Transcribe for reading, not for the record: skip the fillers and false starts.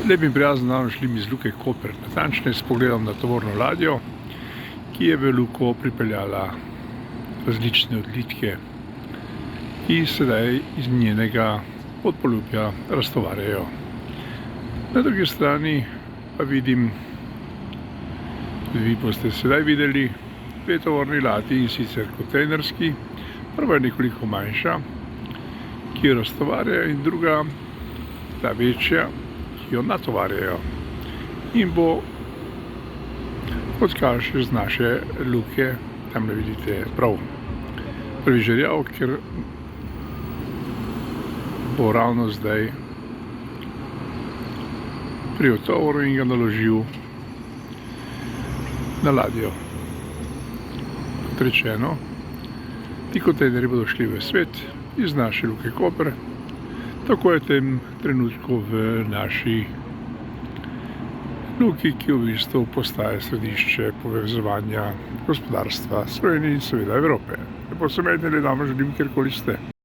Lep in prijazen dan šli iz Luke Koper, natančneje s pogledom na tovorno ladjo, ki je v Luko pripeljala različne odlitke, ki sedaj iz njenega podpolubja raztovarjajo. Na drugi strani pa vidim, tudi vi boste sedaj videli, dve tovorni ladji, in sicer kontejnerski, prva je nekoliko manjša, ki jo raztovarjajo, in druga, ta večja, ki jo natovarjajo in bo, kot kaže z naše luke, tam ne vidite prav prvi žerjav, ker bo ravno zdaj pri otovoru in ga naložil na ladjo. Kot rečeno, ti kontejnerji bodo šli v svet iz naše Luke Koper. Tako je v tem trenutku v naši luki, ki v bistvu postaje središče povezovanja gospodarstva Slovenije in seveda Evrope. Lepo se imejte, le damo želim, kjerkoli ste.